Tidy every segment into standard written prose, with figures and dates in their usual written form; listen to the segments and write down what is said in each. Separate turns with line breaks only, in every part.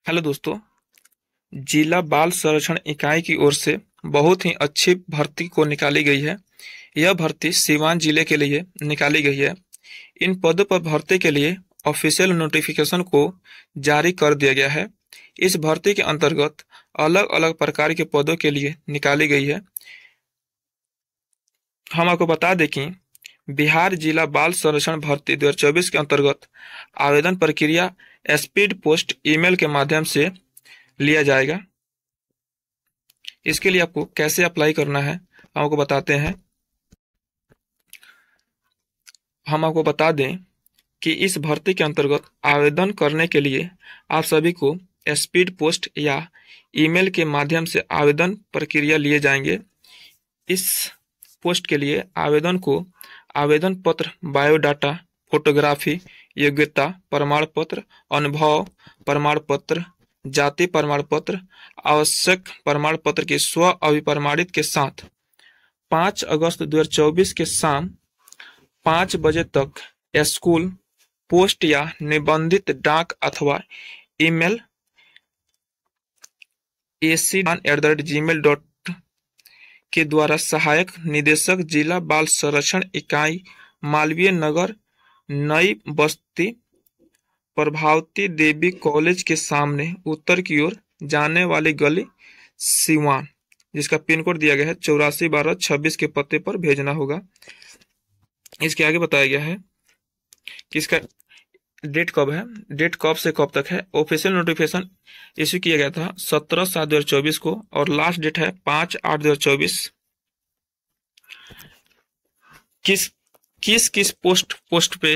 Hello दोस्तों। जिला बाल संरक्षण इकाई की ओर से बहुत ही अच्छी भर्ती को निकाली गई है। यह भर्ती सीवान जिले के लिए निकाली गई है। इन पदों पर भर्ती के लिए ऑफिशियल नोटिफिकेशन को जारी कर दिया गया है। इस भर्ती के अंतर्गत अलग अलग प्रकार के पदों के लिए निकाली गई है। हम आपको बता दें कि बिहार जिला बाल संरक्षण भर्ती 2024 के अंतर्गत आवेदन प्रक्रिया स्पीड पोस्ट ईमेल के माध्यम से लिया जाएगा। इसके लिए आपको कैसे अप्लाई करना है हम आपको बताते हैं। हम आपको बता दें कि इस भर्ती के अंतर्गत आवेदन करने के लिए आप सभी को स्पीड पोस्ट या ईमेल के माध्यम से आवेदन प्रक्रिया लिए जाएंगे। इस पोस्ट के लिए आवेदन को आवेदन पत्र, बायोडाटा, फोटोग्राफी, योग्यता प्रमाण पत्र, अनुभव प्रमाण पत्र, जाति प्रमाण पत्र, आवश्यक प्रमाण पत्र के स्व अभिप्रमाणित के साथ 5 अगस्त 2024 के शाम 5 बजे तक स्कूल, पोस्ट या निबंधित डाक अथवा ईमेल ac@gmail.com के द्वारा सहायक निदेशक जिला बाल संरक्षण इकाई मालवीय नगर, नई बस्ती, प्रभावती देवी कॉलेज के सामने उत्तर की ओर जाने वाली गली सीवान, जिसका पिन कोड दिया गया है 841226 के पते पर भेजना होगा। इसके आगे बताया गया है कि इसका डेट कब है, डेट कब से कब तक है। ऑफिशियल नोटिफिकेशन इश्यू किया गया था 17/7/2024 को और लास्ट डेट है 5/8/2024। किस पोस्ट पे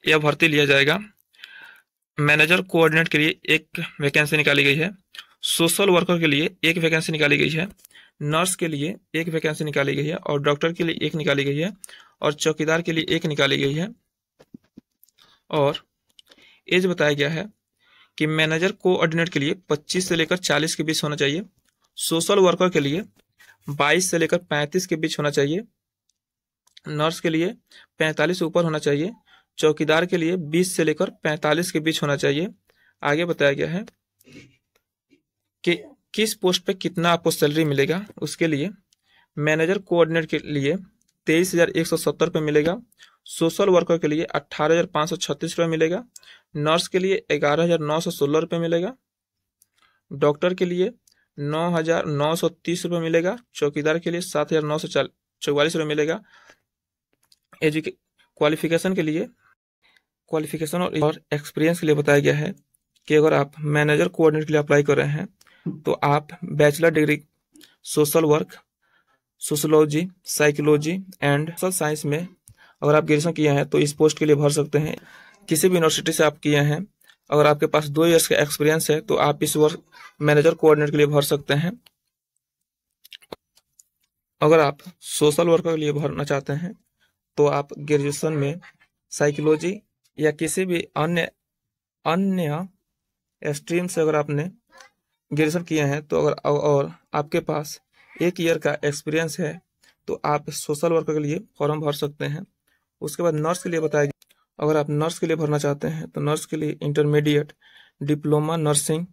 यह भर्ती लिया जाएगा। मैनेजर कोऑर्डिनेट के लिए एक वैकेंसी निकाली गई है। सोशल वर्कर के लिए एक वैकेंसी निकाली गई है। नर्स के लिए एक वैकेंसी निकाली गई है और डॉक्टर के लिए एक निकाली गई है और चौकीदार के लिए एक निकाली गई है। और एज बताया गया है कि मैनेजर कोऑर्डिनेट के लिए 25 से लेकर 40 के बीच होना चाहिए। सोशल वर्कर के लिए 22 से लेकर 35 के बीच होना चाहिए। नर्स के लिए 45 से ऊपर होना चाहिए। चौकीदार के लिए 20 से लेकर 45 के बीच होना चाहिए। आगे बताया गया है कि किस पोस्ट पे कितना आपको सैलरी मिलेगा। उसके लिए मैनेजर कोऑर्डिनेट के लिए 23,170 रुपये मिलेगा। सोशल वर्कर के लिए 18,536 रुपये मिलेगा। नर्स के लिए 11,916 रुपये मिलेगा। डॉक्टर के लिए 9,930 रुपये मिलेगा। चौकीदार के लिए 7,944 रुपये मिलेगा। क्वालिफिकेशन के लिए क्वालिफिकेशन और एक्सपीरियंस के लिए बताया गया है कि अगर आप मैनेजर कोऑर्डिनेट के लिए अप्लाई कर रहे हैं तो आप bachelor degree social work, sociology, psychology and social science में अगर आप ग्रेजुएशन किए हैं तो इस पोस्ट के लिए भर सकते हैं। किसी भी यूनिवर्सिटी से आप किए हैं, अगर आपके पास 2 ईयर्स का एक्सपीरियंस है तो आप इस वर्क मैनेजर कोऑर्डिनेट के लिए भर सकते हैं। अगर आप सोशल वर्कर के लिए भरना चाहते हैं तो आप ग्रेजुएशन में साइकोलॉजी या किसी भी अन्य स्ट्रीम से अगर आपने ग्रेजुएशन किए हैं तो अगर और आपके पास 1 ईयर का एक्सपीरियंस है तो आप सोशल वर्कर के लिए फॉर्म भर सकते हैं। उसके बाद नर्स के लिए बताया गया, अगर आप नर्स के लिए भरना चाहते हैं तो नर्स के लिए इंटरमीडिएट डिप्लोमा नर्सिंग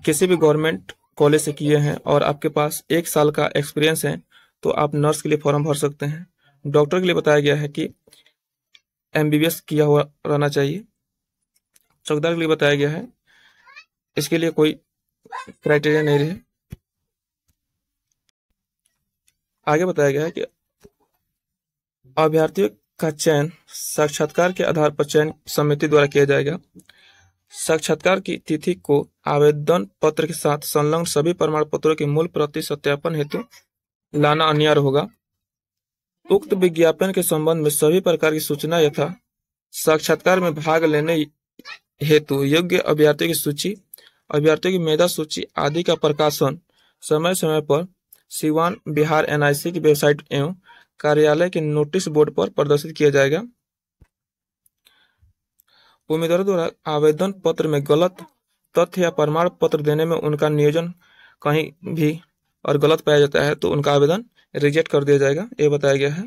किसी भी गवर्नमेंट कॉलेज से किए हैं और आपके पास 1 साल का एक्सपीरियंस है तो आप नर्स के लिए फॉर्म भर सकते हैं। डॉक्टर के लिए बताया गया है कि MBBS किया हुआ रहना चाहिए। चौकीदार के लिए बताया गया है इसके लिए कोई क्राइटेरिया नहीं रहे। आगे बताया गया है कि अभ्यर्थियों का चयन साक्षात्कार के आधार पर चयन समिति द्वारा किया जाएगा। साक्षात्कार की तिथि को आवेदन पत्र के साथ संलग्न सभी प्रमाण पत्रों की मूल प्रति सत्यापन हेतु लाना अनिवार्य होगा। उक्त विज्ञापन के संबंध में सभी प्रकार की सूचना यथा साक्षात्कार में भाग लेने हेतु योग्य अभ्यर्थियों की सूची, अभ्यर्थियों की मेधा सूची आदि का प्रकाशन समय समय पर सीवान बिहार NIC की वेबसाइट एवं कार्यालय के नोटिस बोर्ड पर प्रदर्शित किया जाएगा। उम्मीदवारों द्वारा आवेदन पत्र में गलत तथ्य या प्रमाण पत्र देने में उनका नियोजन कहीं भी और गलत पाया जाता है तो उनका आवेदन रिजेक्ट कर दिया जाएगा, ये बताया गया है।